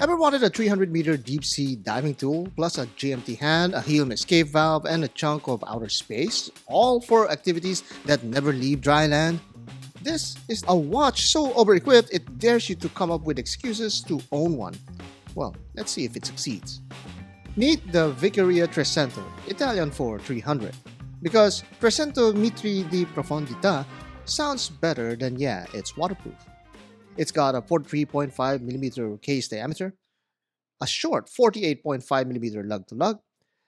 Ever wanted a 300-meter deep-sea diving tool, plus a GMT hand, a helium escape valve, and a chunk of outer space, all for activities that never leave dry land? This is a watch so over-equipped it dares you to come up with excuses to own one. Well, let's see if it succeeds. Meet the Viqueria Trecento, Italian for 300. Because Trecento Metri di Profondità sounds better than it's waterproof. It's got a 43.5mm case diameter, a short 48.5mm lug-to-lug,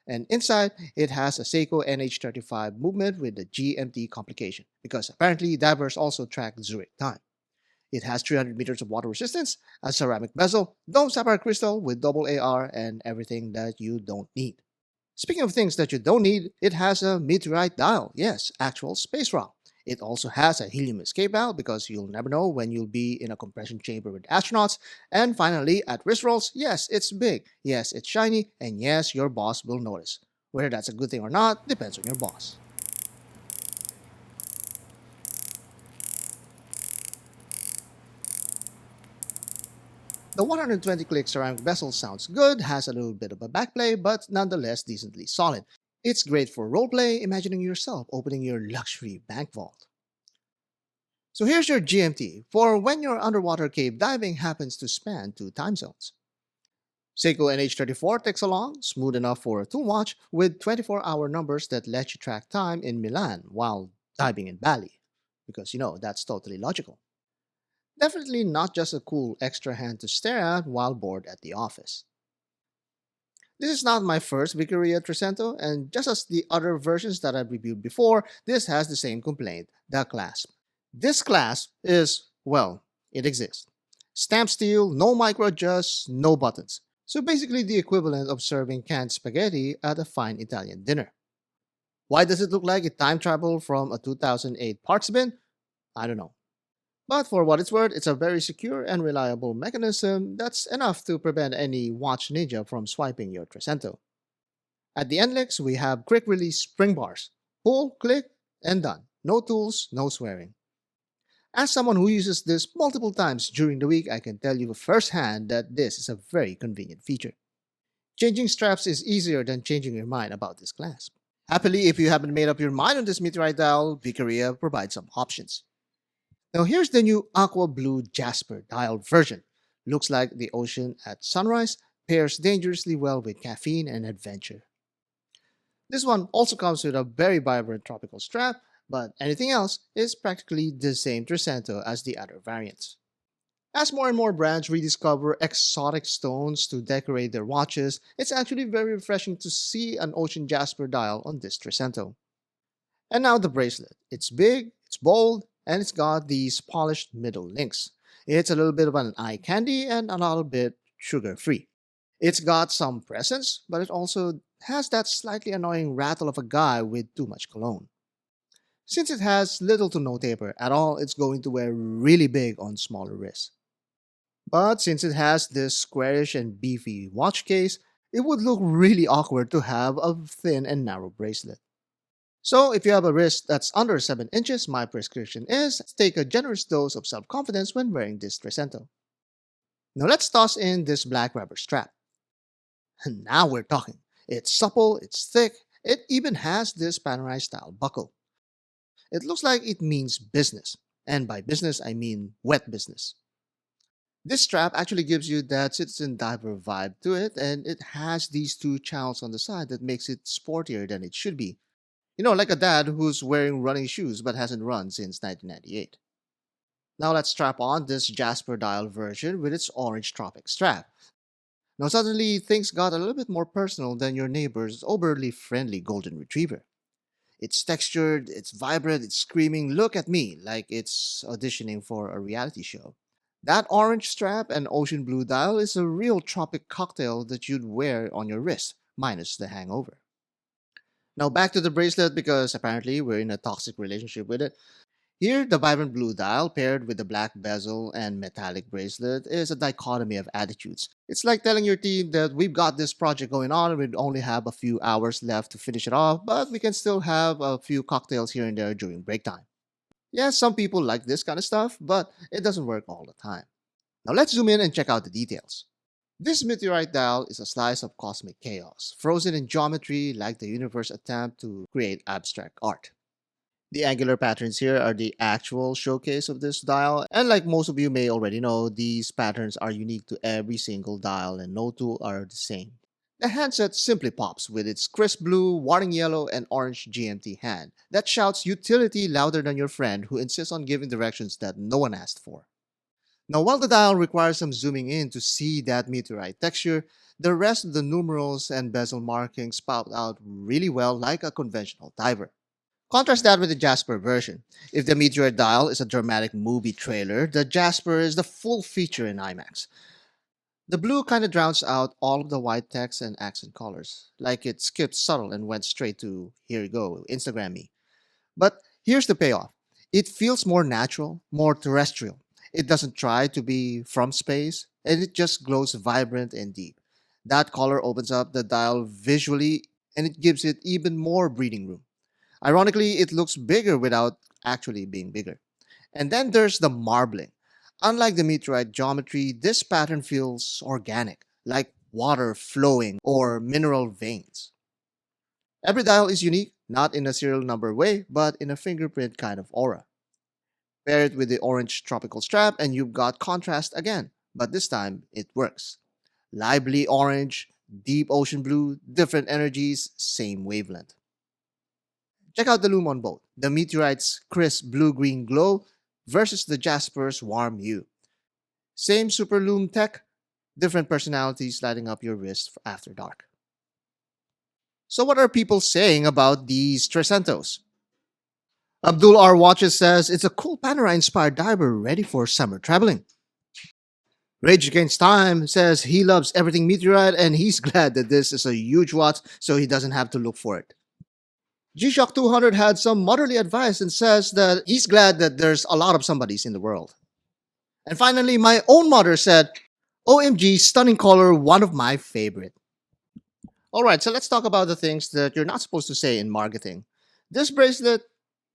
and inside it has a Seiko NH35 movement with the GMT complication, because apparently divers also track Zurich time. It has 300 meters of water resistance, a ceramic bezel, dome sapphire crystal with double AR, and everything that you don't need. Speaking of things that you don't need, it has a Meteorite dial, yes, actual space rock. It also has a helium escape valve because you'll never know when you'll be in a compression chamber with astronauts. And finally, at wrist rolls, yes, it's big, yes, it's shiny, and yes, your boss will notice. Whether that's a good thing or not depends on your boss. The 120-click ceramic bezel sounds good, has a little bit of a backplay, but nonetheless decently solid. It's great for roleplay, imagining yourself opening your luxury bank vault. So here's your GMT for when your underwater cave diving happens to span 2 time zones. Seiko NH34 takes along, smooth enough for a tool watch, with 24-hour numbers that let you track time in Milan while diving in Bali. Because that's totally logical. Definitely not just a cool extra hand to stare at while bored at the office. This is not my first Viqueria Trecento, and just as the other versions that I've reviewed before, this has the same complaint, the clasp. This clasp is, well, it exists. Stamped steel, no micro adjusts, no buttons. So basically the equivalent of serving canned spaghetti at a fine Italian dinner. Why does it look like it time traveled from a 2008 parts bin? I don't know. But for what it's worth, it's a very secure and reliable mechanism that's enough to prevent any watch ninja from swiping your Trecento. At the end legs, we have quick release spring bars. Pull, click, and done. No tools, no swearing. As someone who uses this multiple times during the week, I can tell you firsthand that this is a very convenient feature. Changing straps is easier than changing your mind about this clasp. Happily, if you haven't made up your mind on this Meteorite dial, Viqueria provides some options. Now here's the new aqua blue Jasper dial version. Looks like the ocean at sunrise, pairs dangerously well with caffeine and adventure. This one also comes with a very vibrant tropical strap, but anything else is practically the same Trecento as the other variants. As more and more brands rediscover exotic stones to decorate their watches, it's actually very refreshing to see an ocean Jasper dial on this Trecento. And now the bracelet. It's big, it's bold, and it's got these polished middle links. It's a little bit of an eye candy and a little bit sugar-free. It's got some presence, but it also has that slightly annoying rattle of a guy with too much cologne. Since it has little to no taper at all, it's going to wear really big on smaller wrists. But since it has this squarish and beefy watch case, it would look really awkward to have a thin and narrow bracelet. So if you have a wrist that's under 7 inches, my prescription is take a generous dose of self-confidence when wearing this Trecento. Now let's toss in this black rubber strap. Now we're talking. It's supple, it's thick, it even has this panerai style buckle. It looks like it means business, and by business I mean wet business. This strap actually gives you that citizen diver vibe to it, and it has these 2 channels on the side that makes it sportier than it should be. Like a dad who's wearing running shoes but hasn't run since 1998. Now let's strap on this Jasper dial version with its orange tropic strap. Now suddenly things got a little bit more personal than your neighbor's overly friendly golden retriever. It's textured, it's vibrant, it's screaming, "Look at me," like it's auditioning for a reality show. That orange strap and ocean blue dial is a real tropic cocktail that you'd wear on your wrist, minus the hangover. Now back to the bracelet because apparently we're in a toxic relationship with it. Here, the vibrant blue dial paired with the black bezel and metallic bracelet is a dichotomy of attitudes. It's like telling your team that we've got this project going on and we only have a few hours left to finish it off, but we can still have a few cocktails here and there during break time. Yes, some people like this kind of stuff, but it doesn't work all the time. Now let's zoom in and check out the details. This meteorite dial is a slice of cosmic chaos, frozen in geometry like the universe attempt to create abstract art. The angular patterns here are the actual showcase of this dial, and like most of you may already know, these patterns are unique to every single dial and no two are the same. The handset simply pops with its crisp blue, warning yellow, and orange GMT hand that shouts utility louder than your friend who insists on giving directions that no one asked for. Now, while the dial requires some zooming in to see that meteorite texture, the rest of the numerals and bezel markings pop out really well like a conventional diver. Contrast that with the Jasper version. If the Meteorite dial is a dramatic movie trailer, the Jasper is the full feature in IMAX. The blue kind of drowns out all of the white text and accent colors, like it skipped subtle and went straight to here you go, Instagram me. But here's the payoff. It feels more natural, more terrestrial. It doesn't try to be from space, and it just glows vibrant and deep. That color opens up the dial visually and it gives it even more breathing room. Ironically, it looks bigger without actually being bigger. And then there's the marbling. Unlike the meteorite geometry, this pattern feels organic, like water flowing or mineral veins. Every dial is unique, not in a serial number way, but in a fingerprint kind of aura. Pair it with the orange tropical strap, and you've got contrast again, but this time it works. Lively orange, deep ocean blue, different energies, same wavelength. Check out the Lume on both. The Meteorite's crisp blue-green glow versus the Jasper's warm hue. Same Super Lume tech, different personalities lighting up your wrist after dark. So what are people saying about these Trecentos? Abdul R. Watches says it's a cool Panerai-inspired diver ready for summer traveling. Rage Against Time says he loves everything Meteorite and he's glad that this is a huge watch so he doesn't have to look for it. GShock 200 had some motherly advice and says that he's glad that there's a lot of somebodies in the world. And finally, my own mother said, OMG, stunning color, one of my favorite. Alright, so let's talk about the things that you're not supposed to say in marketing. This bracelet,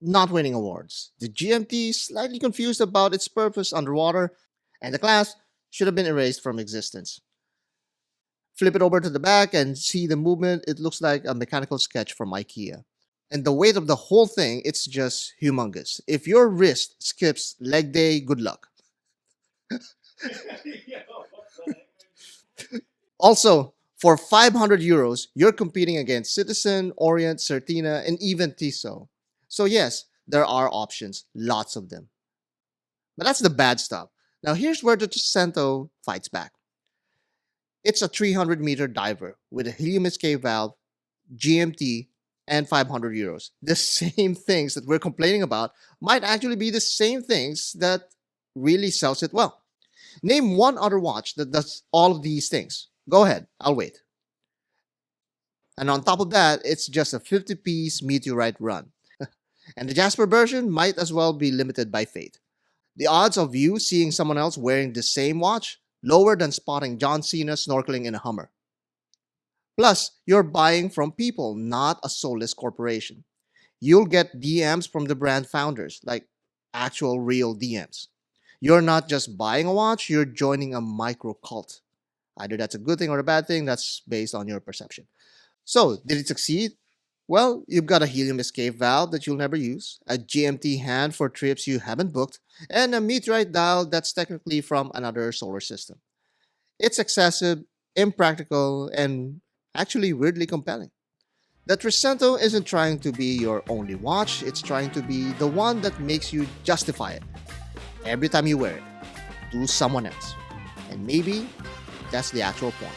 not winning awards. The GMT, slightly confused about its purpose underwater. And the Clasp should have been erased from existence. Flip it over to the back and see the movement, it looks like a mechanical sketch from IKEA. And the weight of the whole thing, it's just humongous. If your wrist skips leg day, good luck. Also, for 500 euros, you're competing against Citizen, Orient, Certina, and even Tissot. So yes, there are options, lots of them. But that's the bad stuff. Now here's where the Trecento fights back. It's a 300-meter diver with a helium escape valve, GMT, and 500 euros. The same things that we're complaining about might actually be the same things that really sells it well. Name one other watch that does all of these things. Go ahead, I'll wait. And on top of that, it's just a 50-piece meteorite run. And the Jasper version might as well be limited by fate. The odds of you seeing someone else wearing the same watch, lower than spotting John Cena snorkeling in a Hummer. Plus, you're buying from people, not a soulless corporation. You'll get DMs from the brand founders, like actual real DMs. You're not just buying a watch, you're joining a micro cult. Either that's a good thing or a bad thing, that's based on your perception. So, did it succeed? Well, you've got a helium escape valve that you'll never use, a GMT hand for trips you haven't booked, and a meteorite dial that's technically from another solar system. It's excessive, impractical, and actually weirdly compelling. The Trecento isn't trying to be your only watch, it's trying to be the one that makes you justify it every time you wear it to someone else. And maybe that's the actual point.